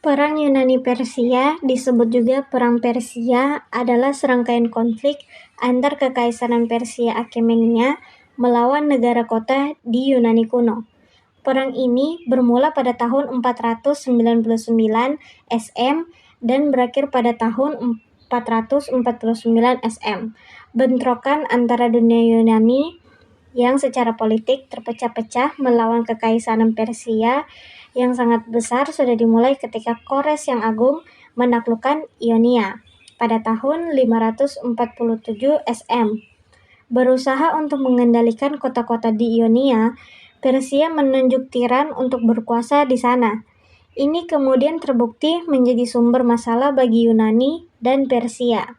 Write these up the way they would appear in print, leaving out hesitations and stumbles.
Perang Yunani-Persia, disebut juga Perang Persia, adalah serangkaian konflik antar Kekaisaran Persia Achaemenida melawan negara kota di Yunani kuno. Perang ini bermula pada tahun 499 SM dan berakhir pada tahun 449 SM. Bentrokan antara dunia Yunani yang secara politik terpecah-pecah melawan Kekaisaran Persia yang sangat besar sudah dimulai ketika Kores yang Agung menaklukkan Ionia pada tahun 547 SM. Berusaha untuk mengendalikan kota-kota di Ionia, Persia menunjuk tiran untuk berkuasa di sana. Ini kemudian terbukti menjadi sumber masalah bagi Yunani dan Persia.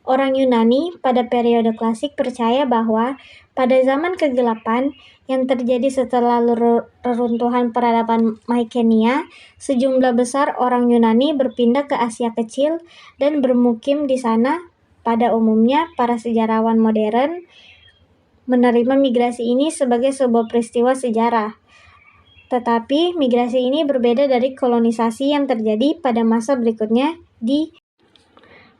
Orang Yunani pada periode klasik percaya bahwa pada zaman kegelapan yang terjadi setelah reruntuhan peradaban Mycenae, sejumlah besar orang Yunani berpindah ke Asia Kecil dan bermukim di sana. Pada umumnya, para sejarawan modern menerima migrasi ini sebagai sebuah peristiwa sejarah. Tetapi migrasi ini berbeda dari kolonisasi yang terjadi pada masa berikutnya di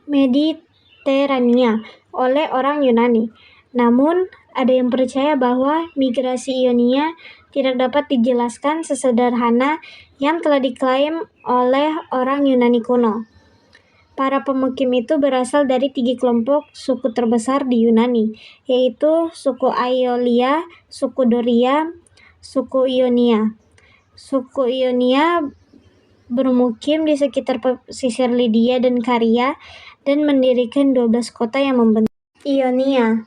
Mediterania oleh orang Yunani. Namun, ada yang percaya bahwa migrasi Ionia tidak dapat dijelaskan sesederhana yang telah diklaim oleh orang Yunani kuno. Para pemukim itu berasal dari 3 kelompok suku terbesar di Yunani, yaitu suku Aeolia, suku Doria, suku Ionia. Suku Ionia bermukim di sekitar pesisir Lydia dan Caria dan mendirikan 12 kota yang membentuk Ionia.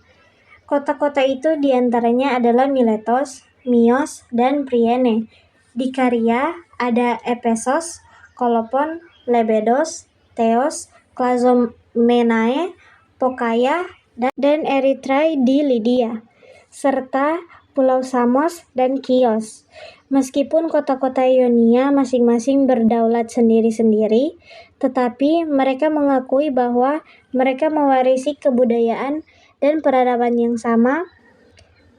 Kota-kota itu diantaranya adalah Miletos, Mios, dan Priene. Di Caria ada Ephesos, Kolopon, Lebedos, Teos, Klazomenae, Pokaia, dan Erythrae di Lydia, serta Pulau Samos dan Kios. Meskipun kota-kota Ionia masing-masing berdaulat sendiri-sendiri, tetapi mereka mengakui bahwa mereka mewarisi kebudayaan dan peradaban yang sama.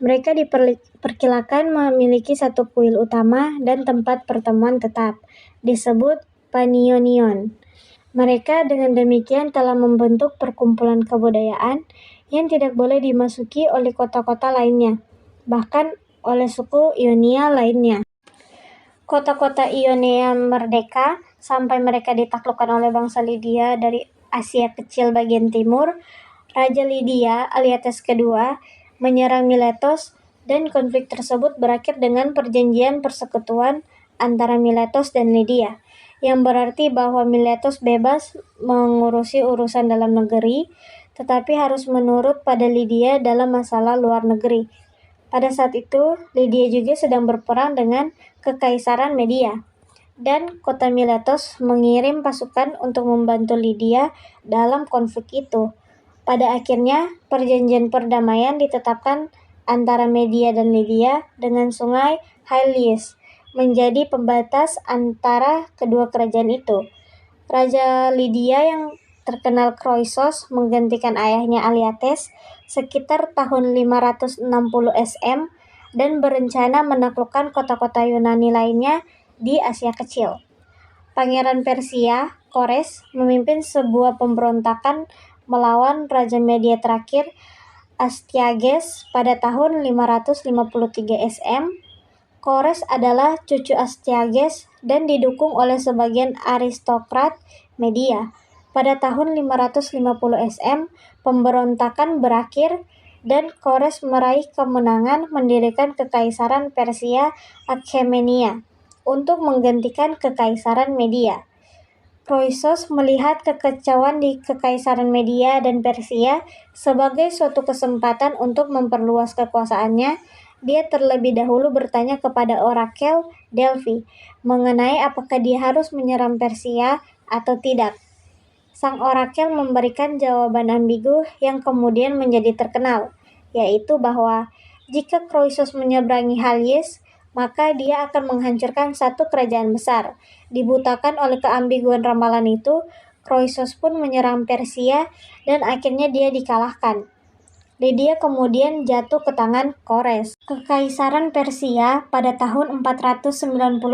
Mereka diperkirakan memiliki satu kuil utama dan tempat pertemuan tetap, disebut Panionion. Mereka dengan demikian telah membentuk perkumpulan kebudayaan yang tidak boleh dimasuki oleh kota-kota lainnya, bahkan oleh suku Ionia lainnya. Kota-kota Ionia merdeka sampai mereka ditaklukkan oleh bangsa Lydia dari Asia Kecil bagian timur. Raja Lydia, Alyattes II, menyerang Miletos dan konflik tersebut berakhir dengan perjanjian persekutuan antara Miletos dan Lydia, yang berarti bahwa Miletos bebas mengurusi urusan dalam negeri, tetapi harus menurut pada Lydia dalam masalah luar negeri. Pada saat itu, Lydia juga sedang berperang dengan Kekaisaran Media, dan kota Miletos mengirim pasukan untuk membantu Lydia dalam konflik itu. Pada akhirnya, perjanjian perdamaian ditetapkan antara Media dan Lydia dengan sungai Halys menjadi pembatas antara kedua kerajaan itu. Raja Lydia yang terkenal Kroisos menggantikan ayahnya Alyattes sekitar tahun 560 SM dan berencana menaklukkan kota-kota Yunani lainnya di Asia Kecil. Pangeran Persia, Kores, memimpin sebuah pemberontakan melawan Raja Media terakhir, Astyages, pada tahun 553 SM. Kores adalah cucu Astyages dan didukung oleh sebagian aristokrat Media. Pada tahun 550 SM, pemberontakan berakhir dan Kores meraih kemenangan mendirikan Kekaisaran Persia Achaemenida untuk menggantikan Kekaisaran Media. Kroisos melihat kekacauan di Kekaisaran Media dan Persia sebagai suatu kesempatan untuk memperluas kekuasaannya. Dia terlebih dahulu bertanya kepada orakel Delphi mengenai apakah dia harus menyerang Persia atau tidak. Sang orakel memberikan jawaban ambigu yang kemudian menjadi terkenal, yaitu bahwa jika Kroisos menyeberangi Halys, maka dia akan menghancurkan satu kerajaan besar. Dibutakan oleh keambiguan ramalan itu, Kroisos pun menyerang Persia dan akhirnya dia dikalahkan. Lydia kemudian jatuh ke tangan Kores. Kekaisaran Persia pada tahun 490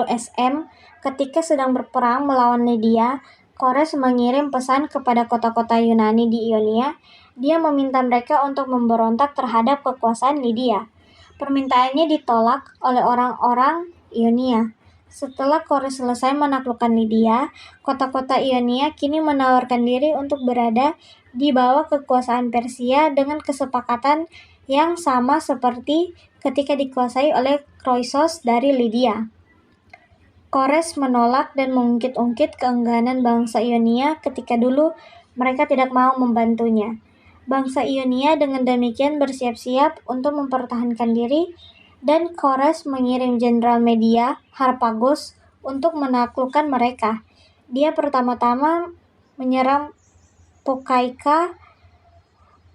SM, ketika sedang berperang melawan Lydia, Kores mengirim pesan kepada kota-kota Yunani di Ionia. Dia meminta mereka untuk memberontak terhadap kekuasaan Lydia. Permintaannya ditolak oleh orang-orang Ionia. Setelah Kores selesai menaklukkan Lydia, kota-kota Ionia kini menawarkan diri untuk berada di bawah kekuasaan Persia dengan kesepakatan yang sama seperti ketika dikuasai oleh Kroisos dari Lydia. Kores menolak dan mengungkit-ungkit keengganan bangsa Ionia ketika dulu mereka tidak mau membantunya. Bangsa Ionia dengan demikian bersiap-siap untuk mempertahankan diri, dan Kores mengirim Jenderal Media Harpagos untuk menaklukkan mereka. Dia pertama-tama menyerang Phokaika.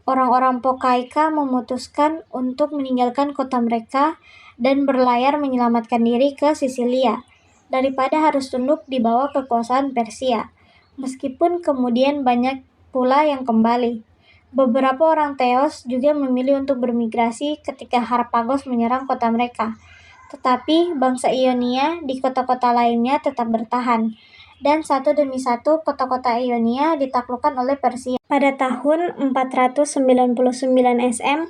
Orang-orang Phokaika memutuskan untuk meninggalkan kota mereka dan berlayar menyelamatkan diri ke Sisilia, daripada harus tunduk di bawah kekuasaan Persia. Meskipun kemudian banyak pula yang kembali. Beberapa orang Teos juga memilih untuk bermigrasi ketika Harpagos menyerang kota mereka. Tetapi bangsa Ionia di kota-kota lainnya tetap bertahan, dan satu demi satu kota-kota Ionia ditaklukkan oleh Persia. Pada tahun 499 SM,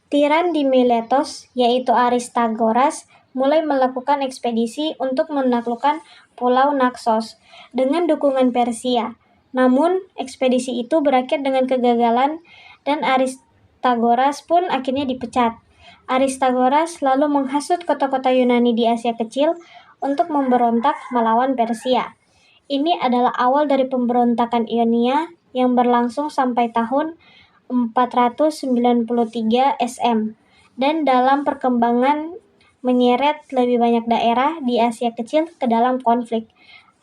tiran di Miletos, yaitu Aristagoras, mulai melakukan ekspedisi untuk menaklukkan Pulau Naxos dengan dukungan Persia. Namun, ekspedisi itu berakhir dengan kegagalan dan Aristagoras pun akhirnya dipecat. Aristagoras lalu menghasut kota-kota Yunani di Asia Kecil untuk memberontak melawan Persia. Ini adalah awal dari pemberontakan Ionia yang berlangsung sampai tahun 493 SM, dan dalam perkembangan menyeret lebih banyak daerah di Asia Kecil ke dalam konflik.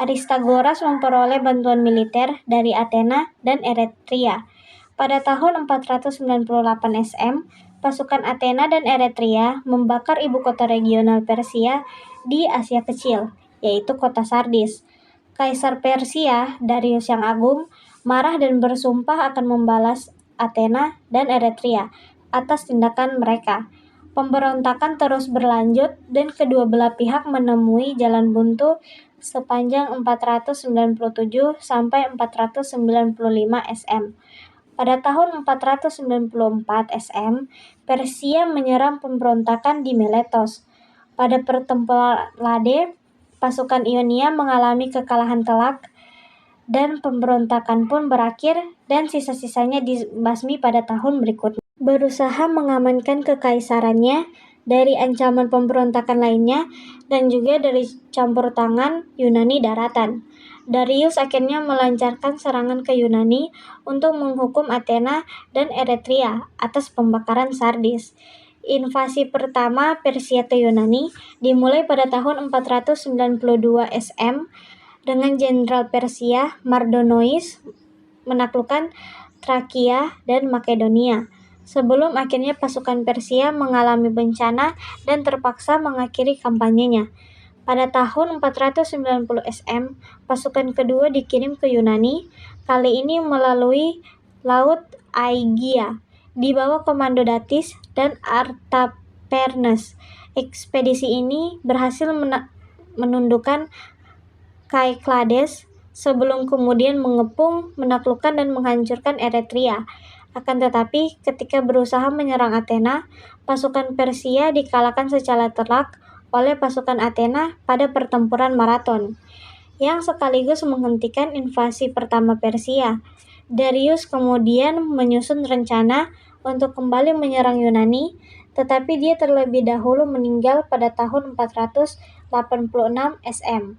Aristagoras memperoleh bantuan militer dari Athena dan Eretria. Pada tahun 498 SM, pasukan Athena dan Eretria membakar ibu kota regional Persia di Asia Kecil, yaitu kota Sardis. Kaisar Persia, Darius yang Agung, marah dan bersumpah akan membalas Athena dan Eretria atas tindakan mereka. Pemberontakan terus berlanjut dan kedua belah pihak menemui jalan buntu sepanjang 497 sampai 495 SM. Pada tahun 494 SM, Persia menyerang pemberontakan di Miletos. Pada pertempuran Lade, pasukan Ionia mengalami kekalahan telak, dan pemberontakan pun berakhir dan sisa-sisanya dibasmi pada tahun berikutnya. Berusaha mengamankan kekaisarannya dari ancaman pemberontakan lainnya dan juga dari campur tangan Yunani daratan. Darius akhirnya melancarkan serangan ke Yunani untuk menghukum Athena dan Eretria atas pembakaran Sardis. Invasi pertama Persia ke Yunani dimulai pada tahun 492 SM dengan Jenderal Persia Mardonois menaklukkan Trakia dan Makedonia, sebelum akhirnya pasukan Persia mengalami bencana dan terpaksa mengakhiri kampanyenya. Pada tahun 490 SM, pasukan kedua dikirim ke Yunani, kali ini melalui Laut Aegia, di bawah komando Datis dan Artapernes. Ekspedisi ini berhasil menundukkan Kaiklades sebelum kemudian mengepung, menaklukkan dan menghancurkan Eretria. Akan tetapi, ketika berusaha menyerang Athena, pasukan Persia dikalahkan secara telak oleh pasukan Athena pada pertempuran Marathon, yang sekaligus menghentikan invasi pertama Persia. Darius kemudian menyusun rencana untuk kembali menyerang Yunani, tetapi dia terlebih dahulu meninggal pada tahun 486 SM.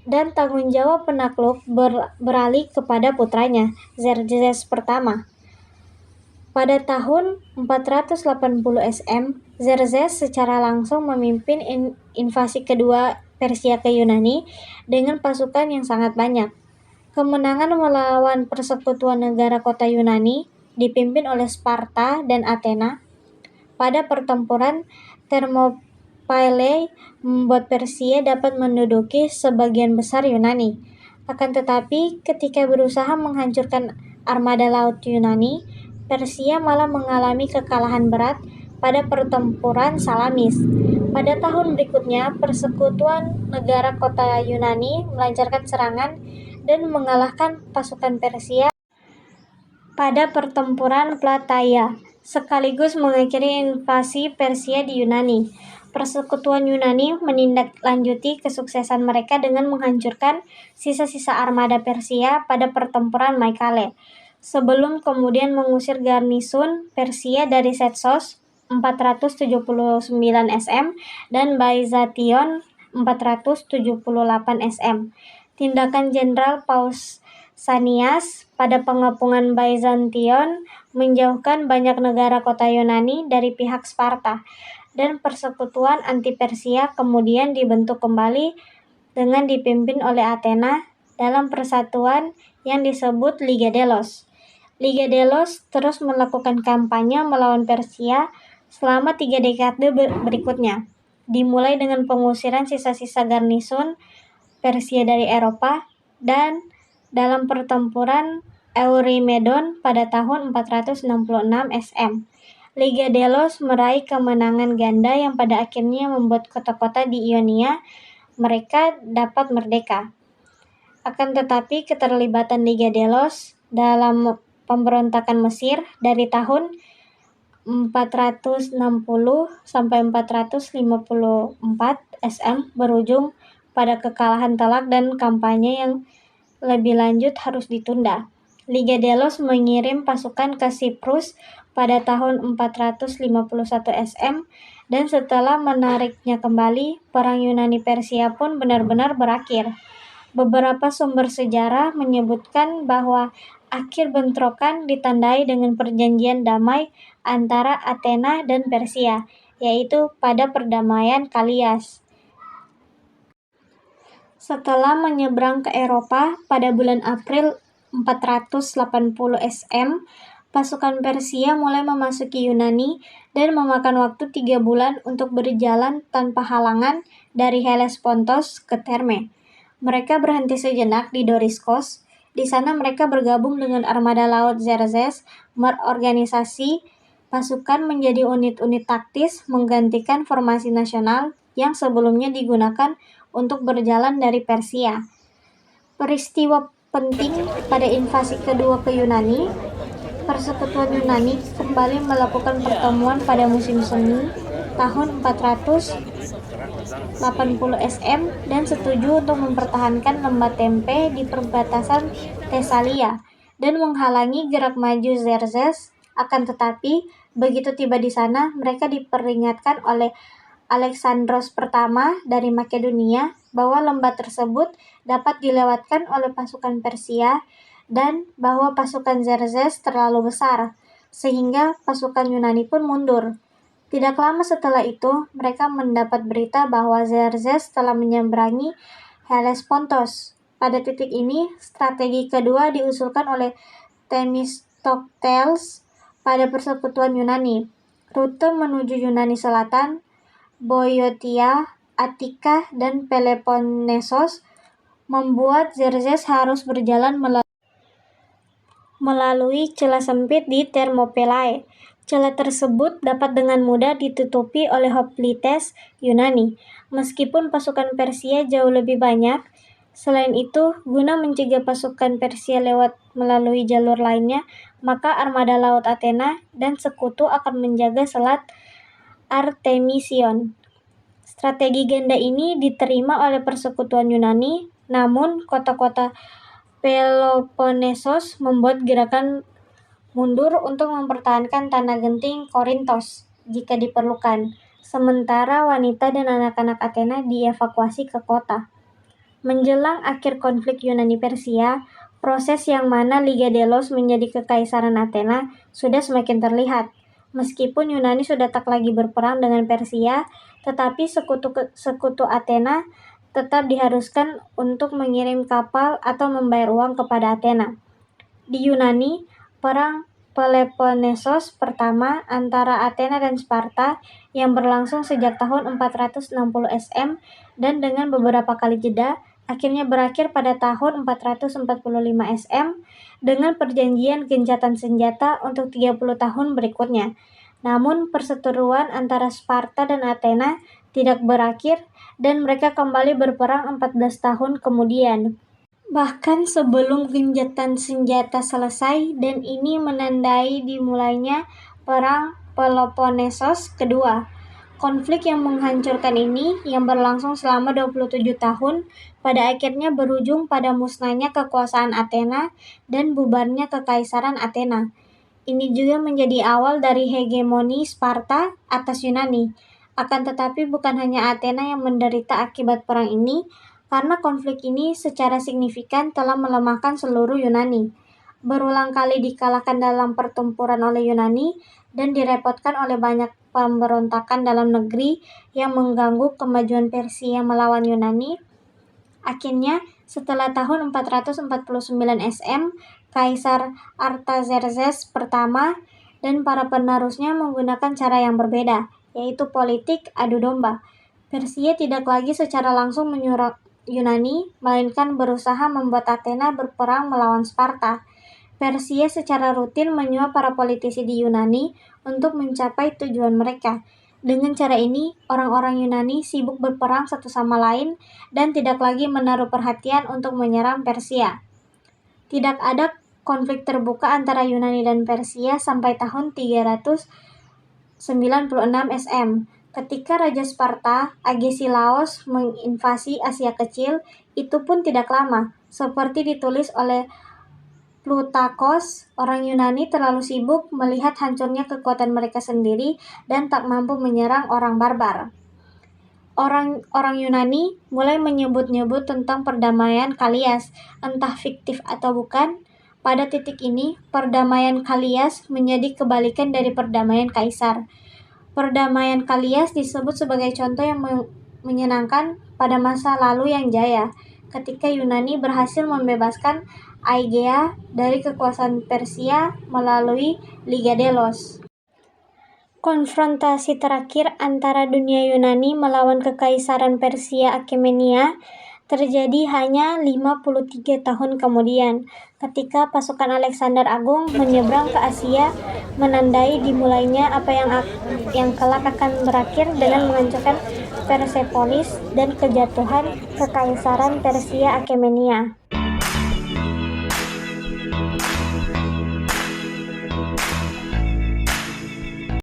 Dan tanggung jawab penakluk beralih kepada putranya, Xerxes pertama. Pada tahun 480 SM, Xerxes secara langsung memimpin invasi kedua Persia ke Yunani dengan pasukan yang sangat banyak. Kemenangan melawan persekutuan negara kota Yunani dipimpin oleh Sparta dan Athena pada pertempuran Thermopylae membuat Persia dapat menduduki sebagian besar Yunani. Akan tetapi, ketika berusaha menghancurkan armada laut Yunani, Persia malah mengalami kekalahan berat pada pertempuran Salamis. Pada tahun berikutnya, persekutuan negara kota Yunani melancarkan serangan dan mengalahkan pasukan Persia pada pertempuran Plataea, sekaligus mengakhiri invasi Persia di Yunani. Persekutuan Yunani menindaklanjuti kesuksesan mereka dengan menghancurkan sisa-sisa armada Persia pada pertempuran Mycale, sebelum kemudian mengusir garnisun Persia dari Sestos 479 sm dan Byzantion 478 sm. Tindakan Jenderal Pausanias pada pengepungan Byzantion menjauhkan banyak negara kota Yunani dari pihak Sparta, dan persekutuan anti-Persia kemudian dibentuk kembali dengan dipimpin oleh Athena dalam persatuan yang disebut Liga Delos. Liga Delos terus melakukan kampanye melawan Persia selama 3 dekade berikutnya, dimulai dengan pengusiran sisa-sisa garnisun Persia dari Eropa dan dalam pertempuran Eurymedon pada tahun 466 sm. Liga Delos meraih kemenangan ganda yang pada akhirnya membuat kota-kota di Ionia mereka dapat merdeka. Akan tetapi keterlibatan Liga Delos dalam pemberontakan Mesir dari tahun 460 sampai 454 sm berujung pada kekalahan telak dan kampanye yang lebih lanjut harus ditunda. Liga Delos mengirim pasukan ke Siprus pada tahun 451 sm, dan setelah menariknya kembali, perang Yunani-Persia pun benar-benar berakhir. Beberapa sumber sejarah menyebutkan bahwa akhir bentrokan ditandai dengan perjanjian damai antara Athena dan Persia, yaitu pada perdamaian Kalias. Setelah menyeberang ke Eropa pada bulan April 480 sm, pasukan Persia mulai memasuki Yunani dan memakan waktu 3 bulan untuk berjalan tanpa halangan dari Hellespontos ke Therme. Mereka berhenti sejenak di Doriskos. Di sana mereka bergabung dengan armada laut Xerxes, merorganisasi pasukan menjadi unit-unit taktis menggantikan formasi nasional yang sebelumnya digunakan untuk berjalan dari Persia. Peristiwa penting pada invasi kedua ke Yunani, persekutuan Yunani kembali melakukan pertemuan pada musim semi tahun 480 sm dan setuju untuk mempertahankan lembah Tempe di perbatasan Tesalia dan menghalangi gerak maju Xerxes. Akan tetapi, begitu tiba di sana, mereka diperingatkan oleh Alexandros I dari Makedonia bahwa lembah tersebut dapat dilewatkan oleh pasukan Persia dan bahwa pasukan Xerxes terlalu besar, sehingga pasukan Yunani pun mundur. Tidak lama setelah itu, mereka mendapat berita bahwa Xerxes telah menyeberangi Hellespontos. Pada titik ini, strategi kedua diusulkan oleh Themistokles pada persekutuan Yunani. Rute menuju Yunani Selatan, Boeotia, Attika, dan Peloponnesos membuat Xerxes harus berjalan melalui celah sempit di Thermopylae. Celah tersebut dapat dengan mudah ditutupi oleh hoplites Yunani, meskipun pasukan Persia jauh lebih banyak. Selain itu, guna mencegah pasukan Persia lewat melalui jalur lainnya, maka armada laut Athena dan sekutu akan menjaga selat Artemision. Strategi ganda ini diterima oleh persekutuan Yunani, namun kota-kota Peloponnesos membuat gerakan mundur untuk mempertahankan tanah genting Korintos jika diperlukan, sementara wanita dan anak-anak Athena dievakuasi ke kota. Menjelang akhir konflik Yunani-Persia, proses yang mana Liga Delos menjadi kekaisaran Athena sudah semakin terlihat. Meskipun Yunani sudah tak lagi berperang dengan Persia, tetapi sekutu Athena tetap diharuskan untuk mengirim kapal atau membayar uang kepada Athena. Di Yunani, perang Peloponnesos pertama antara Athena dan Sparta yang berlangsung sejak tahun 460 sm dan dengan beberapa kali jeda akhirnya berakhir pada tahun 445 SM dengan perjanjian gencatan senjata untuk 30 tahun berikutnya. Namun perseteruan antara Sparta dan Athena tidak berakhir dan mereka kembali berperang 14 tahun kemudian. Bahkan sebelum gencatan senjata selesai, dan ini menandai dimulainya Perang Peloponnesos kedua. Konflik yang menghancurkan ini, yang berlangsung selama 27 tahun, pada akhirnya berujung pada musnahnya kekuasaan Athena dan bubarnya kekaisaran Athena. Ini juga menjadi awal dari hegemoni Sparta atas Yunani. Akan tetapi bukan hanya Athena yang menderita akibat perang ini, karena konflik ini secara signifikan telah melemahkan seluruh Yunani. Berulang kali dikalahkan dalam pertempuran oleh Yunani dan direpotkan oleh banyak pemberontakan dalam negeri yang mengganggu kemajuan Persia melawan Yunani. Akhirnya, setelah tahun 449 SM, Kaisar Artaxerxes pertama dan para penerusnya menggunakan cara yang berbeda, yaitu politik adu domba. Persia tidak lagi secara langsung menyerang Yunani, melainkan berusaha membuat Athena berperang melawan Sparta. Persia secara rutin menyuap para politisi di Yunani untuk mencapai tujuan mereka. Dengan cara ini, orang-orang Yunani sibuk berperang satu sama lain dan tidak lagi menaruh perhatian untuk menyerang Persia. Tidak ada konflik terbuka antara Yunani dan Persia sampai tahun 396 SM. Ketika Raja Sparta, Agesilaos, menginvasi Asia Kecil, itu pun tidak lama. Seperti ditulis oleh Plutarkos, orang Yunani terlalu sibuk melihat hancurnya kekuatan mereka sendiri dan tak mampu menyerang orang barbar. Orang Yunani mulai menyebut-nyebut tentang perdamaian Kalias, entah fiktif atau bukan. Pada titik ini, perdamaian Kalias menjadi kebalikan dari perdamaian Kaisar. Perdamaian Kalias disebut sebagai contoh yang menyenangkan pada masa lalu yang jaya, ketika Yunani berhasil membebaskan Aegea dari kekuasaan Persia melalui Liga Delos. Konfrontasi terakhir antara dunia Yunani melawan kekaisaran Persia Achaemenida terjadi hanya 53 tahun kemudian, ketika pasukan Alexander Agung menyeberang ke Asia, menandai dimulainya apa yang kelak akan berakhir dengan menghancurkan Persepolis dan kejatuhan kekaisaran Persia Achaemenida.